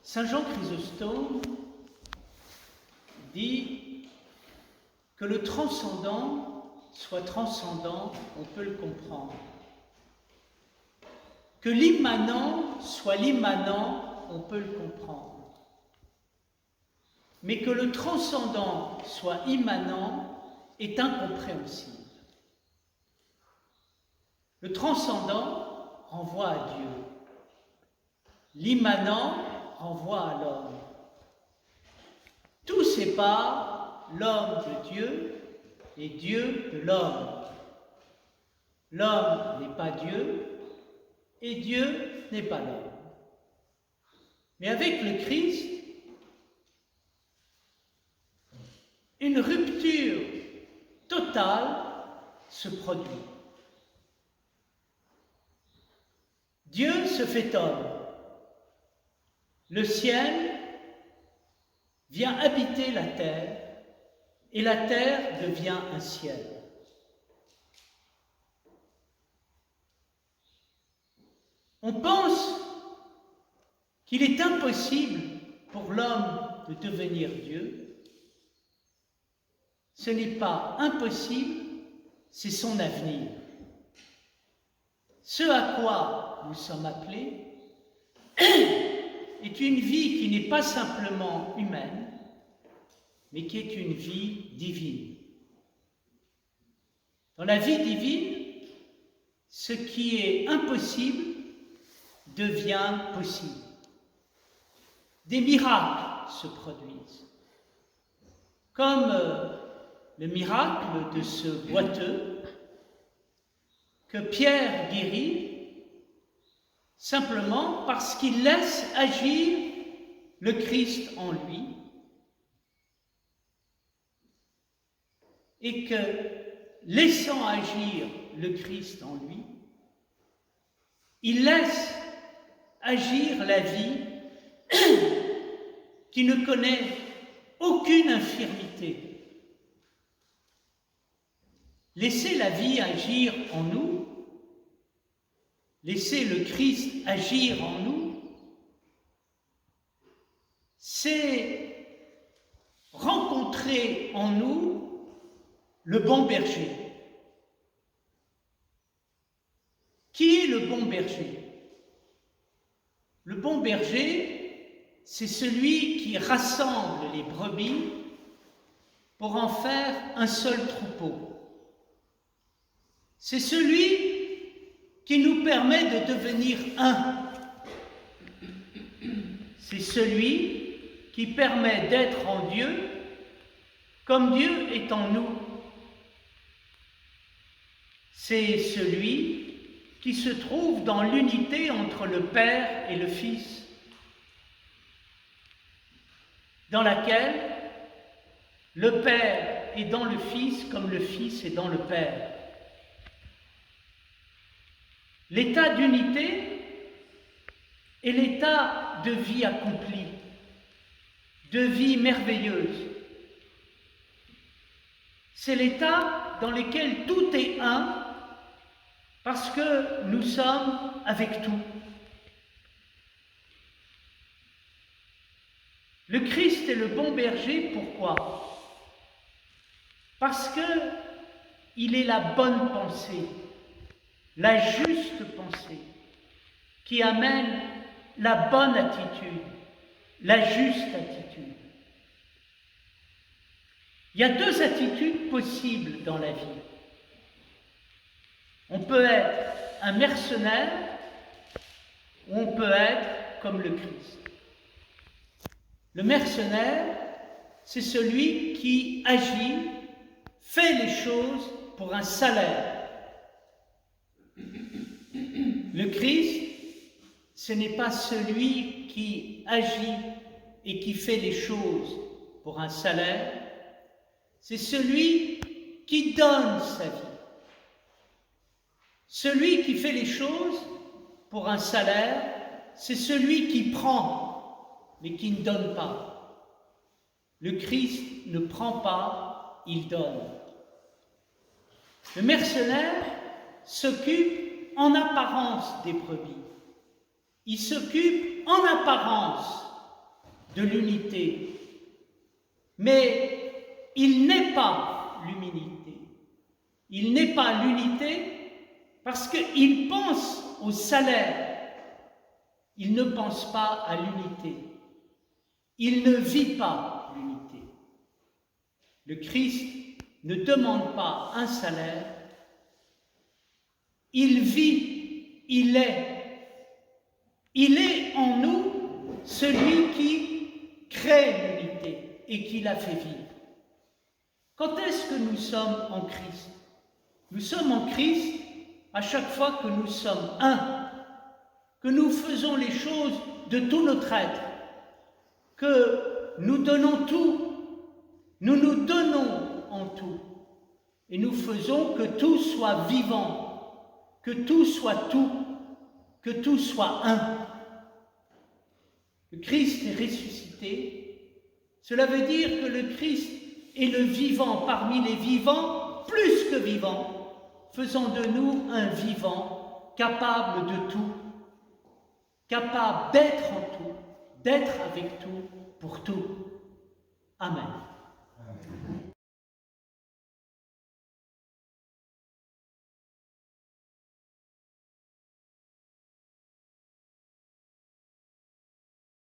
Saint Jean Chrysostome dit que le transcendant soit transcendant, on peut le comprendre. Que l'immanent soit l'immanent, on peut le comprendre. Mais que le transcendant soit immanent est incompréhensible. Le transcendant renvoie à Dieu. L'immanent renvoie à l'homme. Tout sépare l'homme de Dieu et Dieu de l'homme. L'homme n'est pas Dieu et Dieu n'est pas l'homme. Mais avec le Christ, une rupture totale se produit. Dieu se fait homme. Le ciel vient habiter la terre et la terre devient un ciel. On pense qu'il est impossible pour l'homme de devenir Dieu. Ce n'est pas impossible, c'est son avenir. Ce à quoi nous sommes appelés est une vie qui n'est pas simplement humaine, mais qui est une vie divine. Dans la vie divine, ce qui est impossible devient possible. Des miracles se produisent, comme le miracle de ce boiteux que Pierre guérit simplement parce qu'il laisse agir le Christ en lui et que, laissant agir le Christ en lui, il laisse agir la vie qui ne connaît aucune infirmité. Laisser la vie agir en nous, laisser le Christ agir en nous, c'est rencontrer en nous le bon berger. Qui est le bon berger? Le bon berger, c'est celui qui rassemble les brebis pour en faire un seul troupeau. C'est celui qui nous permet de devenir un. C'est celui qui permet d'être en Dieu comme Dieu est en nous. C'est celui qui se trouve dans l'unité entre le Père et le Fils, dans laquelle le Père est dans le Fils comme le Fils est dans le Père. L'état d'unité est l'état de vie accomplie, de vie merveilleuse. C'est l'état dans lequel tout est un, parce que nous sommes avec tout. Le Christ est le bon berger, pourquoi? Parce qu'il est la bonne pensée, la juste pensée, qui amène la bonne attitude, la juste attitude. Il y a deux attitudes possibles dans la vie. On peut être un mercenaire ou on peut être comme le Christ. Le mercenaire, c'est celui qui agit, fait les choses pour un salaire. Le Christ, ce n'est pas celui qui agit et qui fait les choses pour un salaire, c'est celui qui donne sa vie. Celui qui fait les choses pour un salaire, c'est celui qui prend, mais qui ne donne pas. Le Christ ne prend pas, il donne. Le mercenaire s'occupe en apparence des brebis. Il s'occupe en apparence de l'unité. Mais il n'est pas l'unité. Il n'est pas l'unité parce qu'il pense au salaire. Il ne pense pas à l'unité. Il ne vit pas l'unité. Le Christ ne demande pas un salaire. Il vit, il est. Il est en nous celui qui crée l'unité et qui la fait vivre. Quand est-ce que nous sommes en Christ? Nous sommes en Christ à chaque fois que nous sommes un, que nous faisons les choses de tout notre être, que nous donnons tout, nous nous donnons en tout, et nous faisons que tout soit vivant, que tout soit tout, que tout soit un. Le Christ est ressuscité, cela veut dire que le Christ est le vivant parmi les vivants, plus que vivant, faisant de nous un vivant capable de tout, capable d'être en tout, d'être avec tout, pour tout. Amen.